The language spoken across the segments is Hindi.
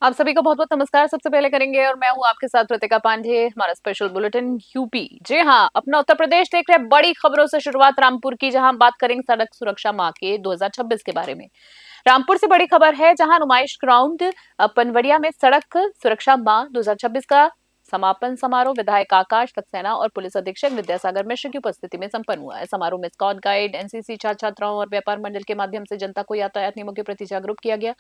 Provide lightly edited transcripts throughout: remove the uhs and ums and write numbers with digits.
आप सभी को बहुत बहुत नमस्कार। सबसे पहले करेंगे और मैं हूं आपके साथ प्रतिका पांडे, हमारा स्पेशल बुलेटिन यूपी। जी हाँ, अपना उत्तर प्रदेश देख रहे हैं। बड़ी खबरों से शुरुआत रामपुर की, जहां हम बात करेंगे सड़क सुरक्षा माह के 2026 के बारे में। रामपुर से बड़ी खबर है, जहां नुमाइश ग्राउंड पनवड़िया में सड़क सुरक्षा माह 2026 का समापन समारोह विधायक आकाश सक्सेना और पुलिस अधीक्षक विद्यासागर मिश्र की उपस्थिति में संपन्न हुआ है। समारोह में स्काउट गाइड, एनसीसी छात्र छात्राओं और व्यापार मंडल के माध्यम से जनता को यातायात नियमों के प्रति जागरूक किया गया।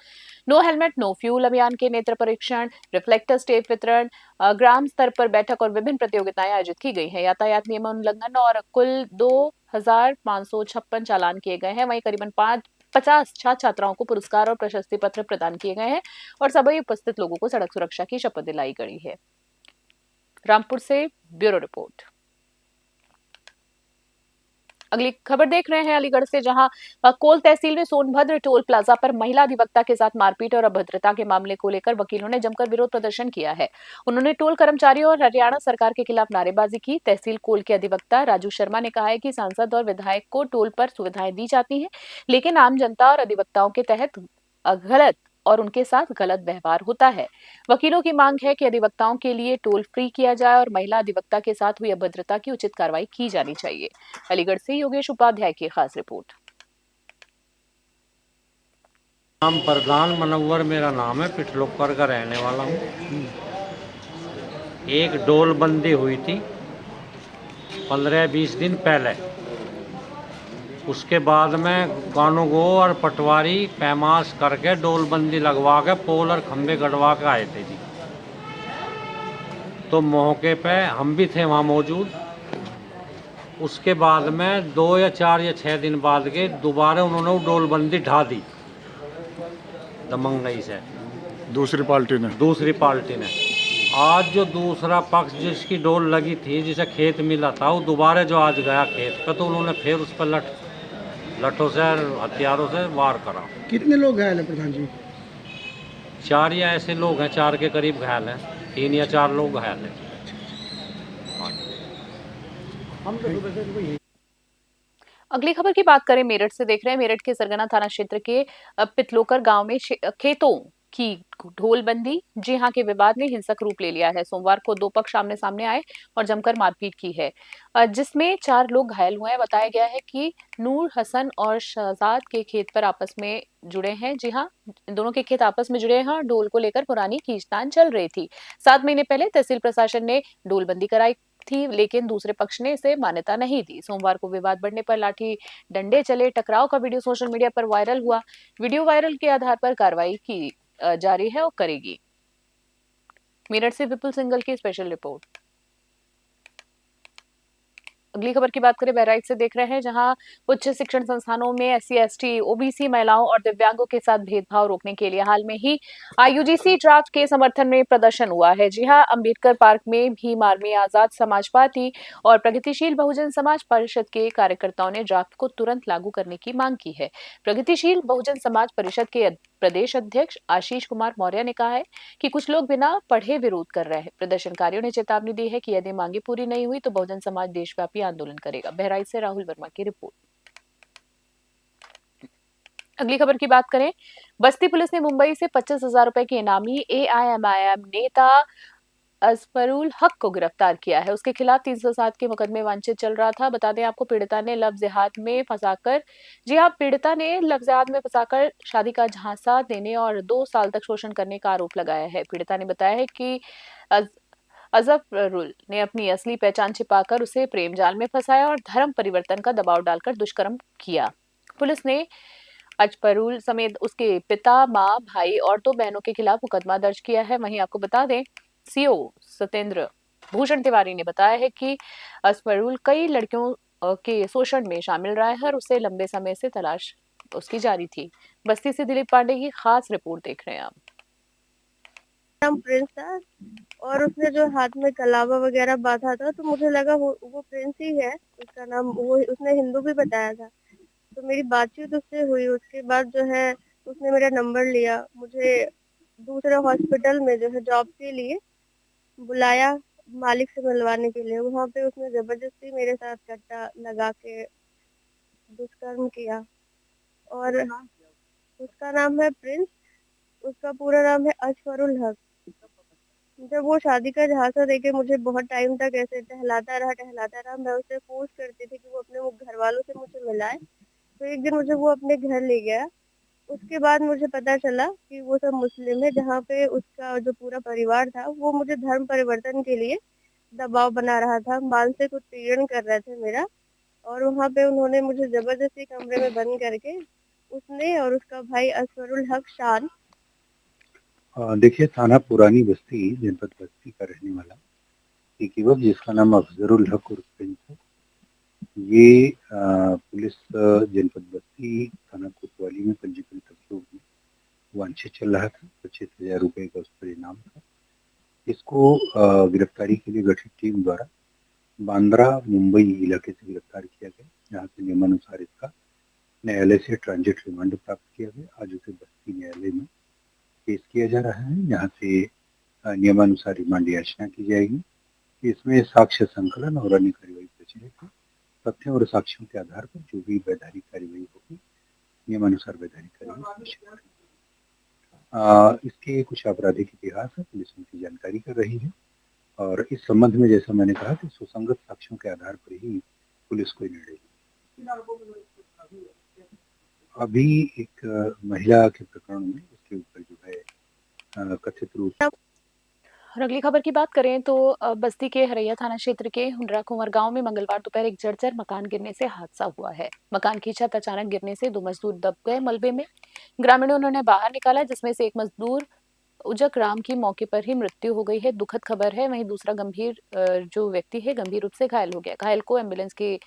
नो हेलमेट नो फ्यूल अभियान के नेत्र परीक्षण, रिफ्लेक्टर टेप वितरण, ग्राम स्तर पर बैठक और विभिन्न प्रतियोगिताएं आयोजित की गई हैं। यातायात नियम उल्लंघन और कुल 2,556 चालान किए गए हैं। वहीं करीबन 50 छात्र छात्राओं को पुरस्कार और प्रशस्ति पत्र प्रदान किए गए हैं और सभी उपस्थित लोगों को सड़क सुरक्षा की शपथ दिलाई गई है। रामपुर से ब्यूरो रिपोर्ट। अगली खबर देख रहे हैं अलीगढ़ से, जहां कोल तहसील में सोनभद्र टोल प्लाजा पर महिला अधिवक्ता के साथ मारपीट और अभद्रता के मामले को लेकर वकीलों ने जमकर विरोध प्रदर्शन किया है। उन्होंने टोल कर्मचारियों और हरियाणा सरकार के खिलाफ नारेबाजी की। तहसील कोल के अधिवक्ता राजू शर्मा ने कहा है कि सांसद और विधायक को टोल पर सुविधाएं दी जाती हैं, लेकिन आम जनता और अधिवक्ताओं के तहत गलत और उनके साथ गलत व्यवहार होता है। वकीलों की मांग है कि अधिवक्ताओं के लिए टोल फ्री किया जाए और महिला अधिवक्ता के साथ हुई अभद्रता की उचित कार्रवाई की जानी चाहिए। अलीगढ़ से योगेश उपाध्याय की खास रिपोर्ट। नाम प्रधान मनोवर मेरा नाम है, पिठलोकर का रहने वाला हूँ। एक डोल बंदी हुई थी 15-20 दिन पहले। उसके बाद में कानूगो और पटवारी पैमास करके डोल बंदी लगवा के पोल और खंबे गड़वा के आए थे जी। तो मौके पे हम भी थे वहाँ मौजूद। उसके बाद में 2 या 4 या 6 दिन बाद के दोबारा उन्होंने वो डोल बंदी ढा दी दमंगई से, दूसरी पार्टी ने। आज जो दूसरा पक्ष जिसकी डोल लगी थी, जिसे खेत मिला था, वो दोबारा जो आज गया खेत पे, तो उन्होंने फिर उस पर लठों से हथियारों से वार करा। कितने लोग घायल हैं प्रधान जी? 4 या ऐसे लोग हैं, 4 के करीब घायल हैं, 3 या 4 लोग घायल हैं। अगली खबर की बात करें मेरठ से, देख रहे हैं मेरठ के सरगना थाना क्षेत्र के पितलोकर गांव में खेतों की ढोलबंदी, जी हां, के विवाद ने हिंसक रूप ले लिया है। सोमवार को दो पक्ष आमने सामने आए और जमकर मारपीट की है, जिसमें 4 लोग घायल हुए हैं। बताया गया है कि नूर हसन और शहजाद के खेत पर आपस में जुड़े हैं। जी हाँ, दोनों के खेत आपस में जुड़े हैं और ढोल को लेकर पुरानी खींचतान चल रही थी। 7 महीने पहले तहसील प्रशासन ने ढोलबंदी कराई थी, लेकिन दूसरे पक्ष ने इसे मान्यता नहीं दी। सोमवार को विवाद बढ़ने पर लाठी डंडे चले। टकराव का वीडियो सोशल मीडिया पर वायरल हुआ। वीडियो वायरल के आधार पर कार्रवाई की जारी है और करेगी। मेरठ से विपुल सिंगल की स्पेशल रिपोर्ट। अगली खबर की बात करें बहराइच से, देख रहे हैं, जहां उच्च शिक्षण संस्थानों में एससी एसटी ओबीसी महिलाओं और दिव्यांगों के साथ भेदभाव रोकने के लिए हाल में ही यूजीसी ड्राफ्ट के समर्थन में प्रदर्शन हुआ है। जी हां, अंबेडकर पार्क में भी मार्मी आजाद समाज पार्टी और प्रगतिशील बहुजन समाज परिषद के कार्यकर्ताओं ने ड्राफ्ट को तुरंत लागू करने की मांग की है। प्रगतिशील बहुजन समाज परिषद के प्रदेश अध्यक्ष आशीष कुमार मौर्य ने कहा है कि कुछ लोग बिना पढ़े विरोध कर रहे हैं। प्रदर्शनकारियों ने चेतावनी दी है कि यदि मांगे पूरी नहीं हुई तो बहुजन समाज देशव्यापी आंदोलन करेगा। बहराइच से राहुल वर्मा की रिपोर्ट। अगली खबर की बात करें, बस्ती पुलिस ने मुंबई से 25,000 रुपए के इनामी एआईएमआईएम नेता अजफरुल हक को गिरफ्तार किया है। उसके खिलाफ 307 के मुकदमे वांछित चल रहा था। बता दें आपको, पीड़िता ने लव जिहाद में फंसाकर, जी हाँ, पीड़िता ने लव जिहाद में फंसाकर शादी का झांसा देने और 2 साल तक शोषण करने का आरोप लगाया है। पीड़िता ने बताया है कि अजफरुल ने अपनी असली पहचान छिपाकर उसे प्रेम जाल में फंसाया और धर्म परिवर्तन का दबाव डालकर दुष्कर्म किया। पुलिस ने अजफरुल समेत उसके पिता, मां, भाई और 2 बहनों के खिलाफ मुकदमा दर्ज किया है। वहीं आपको बता दें, सीओ सत्येंद्र भूषण तिवारी ने बताया है कि अजफरुल कई लड़कियों के शोषण में शामिल रहा है और उसे लंबे समय से तलाश उसकी जारी थी। बस्ती से दिलीप पांडे की खास रिपोर्ट देख रहे हैं आप। नाम प्रिंस था और उसने जो हाथ में कलावा वगैरह बांधा था, तो मुझे लगा वो प्रिंस ही है। उसका नाम वो उसने हिंदू भी बताया था। तो मेरी बातचीत उससे हुई। उसके बाद जो है उसने मेरा नंबर लिया, मुझे दूसरे हॉस्पिटल में जो है जॉब के लिए बुलाया, मालिक से मिलवाने के लिए। वहाँ पे उसने जबरदस्ती मेरे साथ कट्टा लगा के दुष्कर्म किया। और उसका नाम है प्रिंस। उसका पूरा नाम है अशफरुल हक। जब वो शादी का झांसा देके मुझे बहुत टाइम तक ऐसे टहलाता रहा, मैं उसे फोर्स करती थी कि वो अपने वो घर वालों से मुझे मिलाए। तो एक दिन मुझे वो अपने घर ले गया। उसके बाद मुझे पता चला कि वो सब मुस्लिम है, जहाँ पे उसका जो पूरा परिवार था वो मुझे धर्म परिवर्तन के लिए दबाव बना रहा था, मानसिक उत्पीड़न कर रहे थे मेरा। और वहाँ पे उन्होंने मुझे जबरदस्ती कमरे में बंद करके, उसने और उसका भाई असफरुल हक शान। देखिए, थाना पुरानी बस्ती जनपद बस्ती का रहने वाला एक युवक जिसका नाम अफजरुल हक उर्फ प्रिंस है, ये पुलिस जनपद बस्ती थाना कोतवाली में पंजीकृत अभियोग में वांछित चल रहा था। 25,000 रुपए का उस पर इनाम था। इसको गिरफ्तारी के लिए गठित टीम द्वारा बांद्रा मुंबई इलाके से गिरफ्तार किया गया, जहाँ से नियमानुसार इसका न्यायालय से ट्रांजिट रिमांड प्राप्त किया गया। आज उसे बस्ती न्यायालय में पेश किया जा रहा है, यहाँ से नियमानुसार रिमांड याचना की जाएगी। इसमें साक्ष्य संकलन और अन्य कार्यवाही प्रचलित है। तथ्यों और साक्ष्यों के आधार पर जो भी वैधानिक कार्यवाही होगी, नियमानुसार वैधानिक कार्यवाही सुनिश्चित करेगी। इसके कुछ आपराधिक इतिहास है, पुलिस उनकी जानकारी कर रही है और इस संबंध में जैसा मैंने कहा कि सुसंगत साक्ष्यों के आधार पर ही पुलिस को निर्णय लेगी। अभी एक महिला के प्रकरण में इसके ऊपर जो है कथित रूप से। और अगली खबर की बात करें तो बस्ती के हरैया थाना क्षेत्र के हुंडरा कुंवर गांव में मंगलवार दोपहर एक जर्जर मकान गिरने से हादसा हुआ है। मकान की छत अचानक गिरने से 2 मजदूर दब गए मलबे में। ग्रामीणों उन्होंने बाहर निकाला, जिसमें से एक मजदूर उजक राम की मौके पर ही मृत्यु हो गई है। दुखद खबर है। वहीं दूसरा जो व्यक्ति है गंभीर रूप से घायल हो गया। घायल को एम्बुलेंस की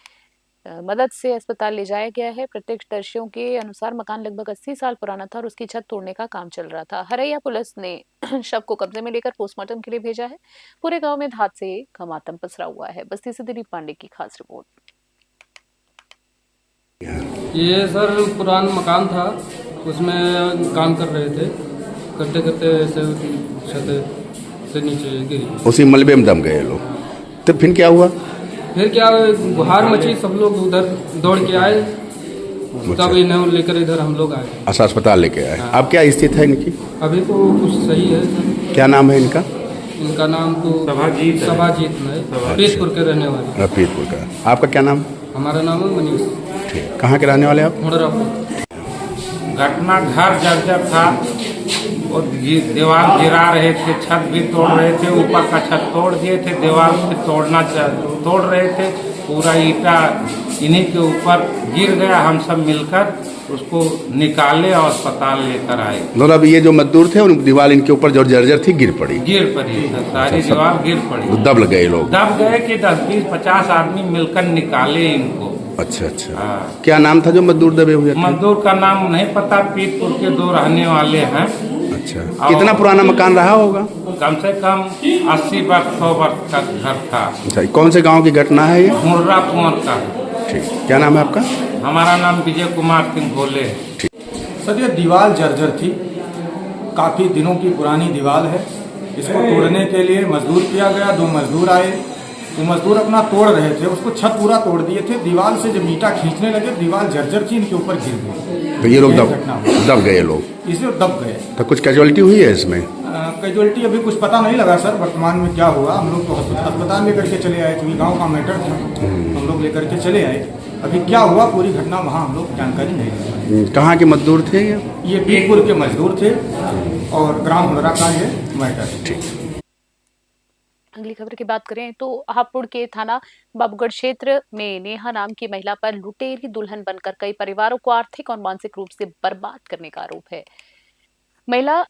मदद से अस्पताल ले जाया गया है। प्रत्यक्षदर्शियों के अनुसार मकान लगभग 80 साल पुराना था और उसकी छत तोड़ने का काम चल रहा था। हरैया पुलिस ने शव को कब्जे में लेकर पोस्टमार्टम के लिए भेजा है। पूरे गांव में हादसे का मातम पसरा हुआ है। बस्ती से दिलीप पांडे की खास रिपोर्ट। ये सर पुराना मकान था, उसमें काम कर रहे थे, करते करते ऐसे छत से नीचे गिरी, उसी मलबे में दम गए लोग। तो फिर क्या हुआ? फिर क्या गुहार मची, सब लोग उधर दौड़ के आए, तब इन्हें लेकर इधर हम लोग आए। अच्छा, अस्पताल लेके आए। अब क्या स्थिति है इनकी? अभी तो कुछ सही है सर। क्या नाम है इनका? इनका नाम तो सभाजीत है, पीरपुर के रहने वाले। पीरपुर का। आपका क्या नाम? हमारा नाम है मनीष। ठीक, कहाँ के रहने वाले आप? घटना घर जर्जर था और दीवार गिरा रहे थे, छत भी तोड़ रहे थे, ऊपर का छत तोड़ दिए थे, दीवार भी तोड़ रहे थे। पूरा ईटा इन्हीं के ऊपर गिर गया। हम सब मिलकर उसको निकाले और अस्पताल लेकर आए। मतलब ये जो मजदूर थे, उन दीवार इनके ऊपर जो जर्जर थी गिर पड़ी सारी दीवार गिर पड़ी। दब गए लोग? दब गए कि 10, 20, 50 आदमी मिलकर निकाले इनको। अच्छा अच्छा। हाँ। क्या नाम था जो मजदूर दबे हुए थे? मजदूर का नाम नहीं पता, पीरपुर के 2 रहने वाले हैं। अच्छा, कितना पुराना मकान रहा होगा? कम से कम 80 वर्ष 100 वर्ष का घर था। अच्छा, कौन से गांव की घटना है ये? हुंडरा कुंवर का। ठीक, क्या नाम है आपका? हमारा नाम विजय कुमार सिंह भोले। सर, ये दीवार जर्जर थी, काफ़ी दिनों की पुरानी दीवार है। इसको तोड़ने के लिए मजदूर किया गया, 2 मजदूर आए, वो मजदूर अपना तोड़ रहे थे, उसको छत पूरा तोड़ दिए थे। दीवार से जब ईंटा खींचने लगे, दीवार जर्जर थी, इनके ऊपर गिर गई। तो ये लोग दब गए लोग? इसलिए दब गए। तो कुछ कैजुअलिटी हुई है इसमें? कैजुअलिटी अभी कुछ पता नहीं लगा सर, वर्तमान में क्या हुआ। हम लोग तो अस्पताल लेकर के चले आए, क्योंकि गाँव का मैटर था, हम लोग लेकर के चले आए। अभी क्या हुआ पूरी घटना वहाँ हम लोग जानकारी नहीं दी। कहाँ के मजदूर थे ये पीरपुर के मजदूर थे और ग्राम हुंडरा का ये मैटर। ठीक। अगली खबर की बात करें तो हापुड़ के थाना बाबूगढ़ क्षेत्र में नेहा नाम की महिला पर लुटेरी दुल्हन बनकर कई परिवारों को आर्थिक और मानसिक रूप से बर्बाद करने का आरोप है। महिला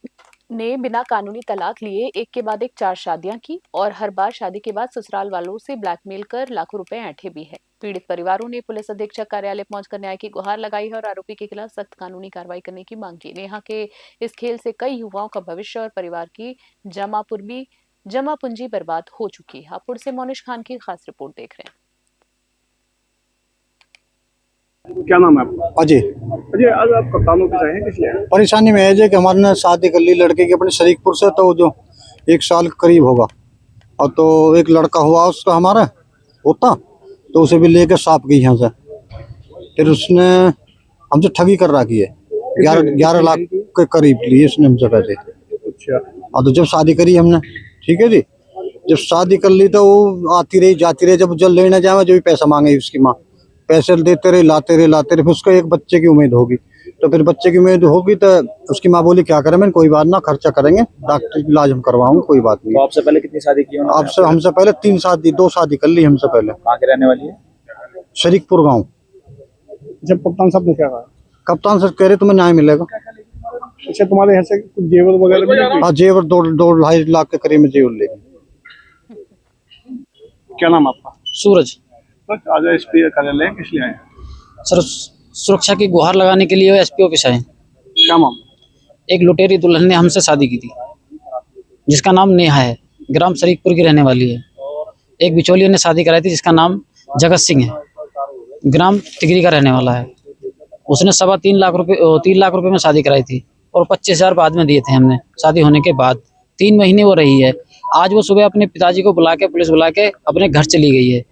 ने बिना कानूनी तलाक लिए एक के बाद एक 4 शादियां की और हर बार शादी के बाद ससुराल वालों से ब्लैकमेल कर लाखों रुपए ऐंठे भी है। पीड़ित परिवारों ने पुलिस अधीक्षक कार्यालय पहुंचकर न्याय की गुहार लगाई है और आरोपी के खिलाफ सख्त कानूनी कार्रवाई करने की मांग की। नेहा के इस खेल से कई युवाओं का भविष्य और परिवार की जमा पूंजी बर्बाद हो चुकी है। हापुड़ से मोनिश खान की खास रिपोर्ट देख रहे हैं। क्या नाम है आपका? अजय। अजय, आज आप कप्तानों पे हैं, किस लिए? परेशानी में है कि हमारे ने शादी कर ली लड़के की अपने शरीकपुर से, तो जो 1 साल करीब होगा, और तो एक लड़का हुआ उसका हमारा होता, तो उसे भी लेकर साफ गई यहाँ से। फिर उसने हमसे ठगी कर रखी है, 11 लाख के करीब लिए इसने हमसे पैसे। अच्छा। और तो जब शादी करी हमने, ठीक है जी, जब शादी कर ली तो वो आती रही जाती रही, जब जब लेने जाए जो भी पैसा मांगे उसकी माँ, पैसे देते रहे लाते रहे, फिर उसको एक बच्चे की उम्मीद होगी, तो फिर बच्चे की उम्मीद होगी तो उसकी माँ बोली क्या करें, मैंने कोई बात ना, खर्चा करेंगे, डॉक्टर की इलाज हम करवाऊंगे, कोई बात नहीं। तो आपसे पहले कितनी शादी की उन्होंने? आपसे हमसे पहले 2 शादी कर ली हमसे पहले। कहाँ के रहने वाली है? शरीकपुर गाँव। जब कप्तान साहब ने क्या कहा? कप्तान सर कह रहे तुम्हें न्याय मिलेगा। अच्छा, तुम्हारे यहाँ से कुछ जेवर वगैरह भी लेके? हाँ, जेवर 2-2.5 लाख के करीब में जेवर लेगी। क्या नाम आपका? सूरज। बस आज एसपी कार्यालय किस लिए आए? सर, सुरक्षा की गुहार लगाने के लिए एसपी ऑफिस आए। क्या मामला? एक लुटेरी दुल्हन ने हमसे शादी की थी, जिसका नाम नेहा है, ग्राम शरीकपुर की रहने वाली है। एक बिचौलिए ने शादी कराई थी जिसका नाम जगत सिंह है, ग्राम तिगरी का रहने वाला है। उसने 3.25 लाख रुपए 3 लाख रुपए में शादी कराई थी और 25,000 बाद में दिए थे हमने। शादी होने के बाद 3 महीने वो रही है। आज वो सुबह अपने पिताजी को बुला के, पुलिस बुला के अपने घर चली गई है,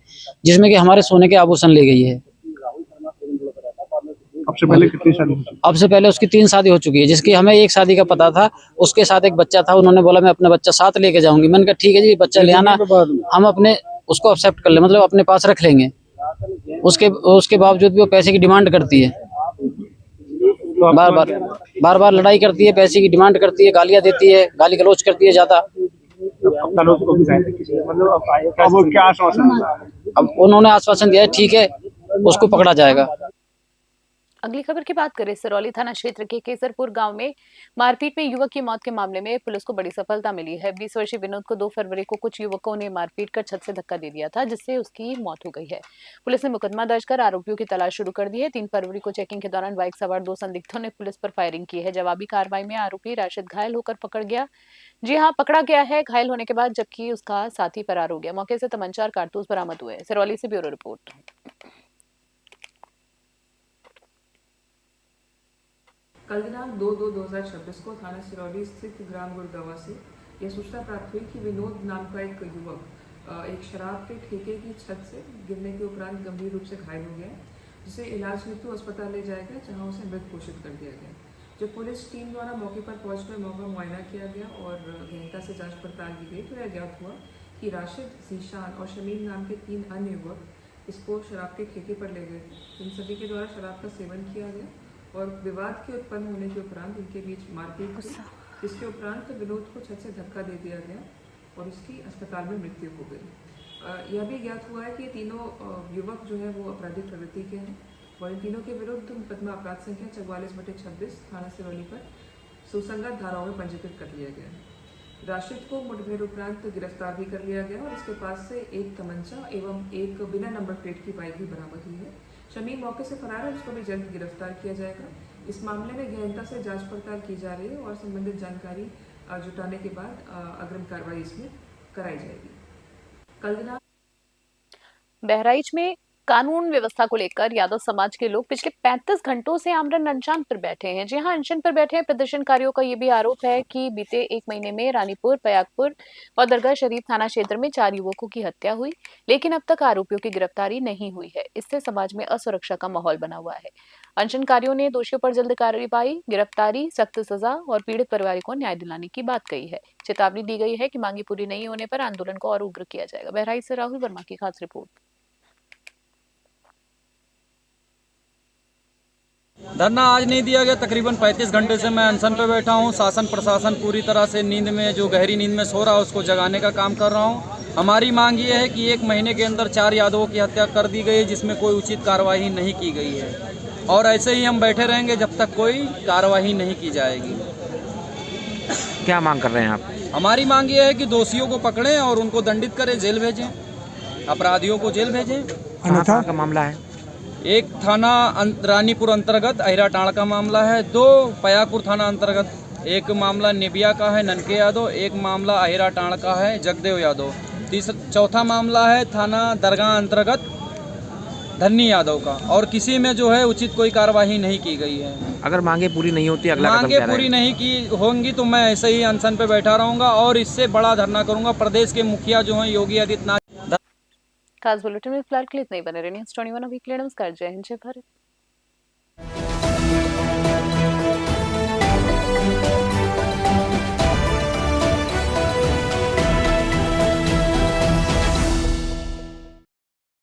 जिसमें कि हमारे सोने के आभूषण ले गई है। आपसे पहले कितनी शादी हुई? अब से पहले उसकी 3 शादी हो चुकी है, जिसकी हमें एक शादी का पता था। उसके साथ एक बच्चा था, उन्होंने बोला मैं अपना बच्चा साथ लेके जाऊंगी। मैंने कहा ठीक है जी, बच्चा ले आना, हम अपने उसको एक्सेप्ट कर ले, मतलब अपने पास रख लेंगे। उसके बावजूद भी वो पैसे की डिमांड करती है, बार बार लड़ाई करती है, पैसे की डिमांड करती है, गालियां देती है, गाली गलौज करती है ज्यादा। अब क्या आश्वासन? अब उन्होंने आश्वासन दिया है ठीक है, उसको पकड़ा जाएगा। अगली खबर की बात करें, सिरौली थाना क्षेत्र के केसरपुर गांव में मारपीट में युवक की मौत के मामले में पुलिस को बड़ी सफलता मिली है। 20 वर्षीय विनोद को 2 फरवरी को कुछ युवकों ने मारपीट कर छत से धक्का दे दिया था, जिससे उसकी मौत हो गई है। पुलिस ने मुकदमा दर्ज कर आरोपियों की तलाश शुरू कर दी है। 3 फरवरी को चेकिंग के दौरान बाइक सवार 2 संदिग्धों ने पुलिस पर फायरिंग की है। जवाबी कार्रवाई में आरोपी राशिद घायल होकर पकड़ा गया है घायल होने के बाद, जबकि उसका साथी फरार हो गया। मौके से तमंचा और कारतूस बरामद हुए। सिरौली से ब्यूरो रिपोर्ट। कल दिनांक 2/2/2026 को थाना सिरौली स्थित ग्राम गुड़गावा से यह सूचना प्राप्त हुई कि विनोद नाम का एक युवक एक शराब के ठेके की छत से गिरने के उपरांत गंभीर रूप से घायल हो गया, जिसे इलाज हेतु अस्पताल ले जाया गया, जहां उसे मृत घोषित कर दिया गया। जब पुलिस टीम द्वारा मौके पर पहुंचकर मौका मुआयना किया गया और गहनता से जांच पड़ताल की गई, तो यह ज्ञात हुआ कि राशिद, जीशान और शमीम नाम के 3 अन्य युवक इसको शराब के ठेके पर ले गए। इन सभी के द्वारा शराब का सेवन किया गया और विवाद के उत्पन्न होने के उपरांत इनके बीच मारपीट हुई, जिसके उपरांत विनोद को छत से धक्का दे दिया गया और उसकी अस्पताल में मृत्यु हो गई। यह भी ज्ञात हुआ है कि तीनों युवक जो है वो आपराधिक प्रवृत्ति के हैं और इन तीनों के विरुद्ध मुकदमा अपराध संख्या 44/26 थाना सिरौली पर सुसंगत धाराओं में पंजीकृत कर लिया गया है। राशिद को मुठभेड़ उपरांत गिरफ्तार भी कर लिया गया और इसके पास से एक तमंचा एवं एक बिना नंबर प्लेट की बाइक भी बरामद हुई है। शमीम मौके से फरार है, उसको भी जल्द गिरफ्तार किया जाएगा। इस मामले में गहनता से जांच पड़ताल की जा रही है और संबंधित जानकारी जुटाने के बाद अग्रिम कार्रवाई इसमें कराई जाएगी। कल दिनांक बहराइच में कानून व्यवस्था को लेकर यादव समाज के लोग पिछले 35 घंटों से आमरण अनशन पर बैठे हैं। जी हां, अनशन पर बैठे हैं प्रदर्शनकारियों का यह भी आरोप है कि बीते 1 महीने में रानीपुर, पयागपुर और दरगाह शरीफ थाना क्षेत्र में 4 युवकों की हत्या हुई, लेकिन अब तक आरोपियों की गिरफ्तारी नहीं हुई है। इससे समाज में असुरक्षा का माहौल बना हुआ है। अनशनकारियों ने दोषियों पर जल्द कार्रवाई, गिरफ्तारी, सख्त सजा और पीड़ित परिवार को न्याय दिलाने की बात कही है। चेतावनी दी गई है कि मांगे पूरी नहीं होने पर आंदोलन को और उग्र किया जाएगा। बहराइच से राहुल वर्मा की खास रिपोर्ट। धरना आज नहीं दिया गया। तकरीबन 35 घंटे से मैं अनशन पे बैठा हूँ। शासन प्रशासन पूरी तरह से नींद में, जो गहरी नींद में सो रहा है, उसको जगाने का काम कर रहा हूँ। हमारी मांग ये है कि 1 महीने के अंदर 4 यादवों की हत्या कर दी गई, जिसमें कोई उचित कार्रवाई नहीं की गई है और ऐसे ही हम बैठे रहेंगे जब तक कोई कार्रवाई नहीं की जाएगी। क्या मांग कर रहे हैं आप? हमारी मांग ये है कि दोषियों को पकड़ें और उनको दंडित करें, जेल भेजें, अपराधियों को जेल भेजें। कहाँ का मामला है? एक थाना रानीपुर अंतर्गत अहिरा टाण का मामला है, 2 पयागपुर थाना अंतर्गत एक मामला निबिया का है, ननके यादव, एक मामला अहिरा टाण का है, जगदेव यादव, चौथा मामला है थाना दरगाह अंतर्गत धन्नी यादव का, और किसी में जो है उचित कोई कार्रवाई नहीं की गई है। अगर मांगे पूरी नहीं होती, अगला कदम मांगे क्या पूरी नहीं की होंगी तो मैं ऐसे ही अनशन पे बैठा रहूंगा और इससे बड़ा धरना करूंगा। प्रदेश के मुखिया जो हैं योगी आदित्यनाथ। खास बुलेटिन में फिलहाल के लिए इतना ही। बने रहिए न्यूज़ 21 वीकली। नमस्कार, जय हिंद, जय भारत।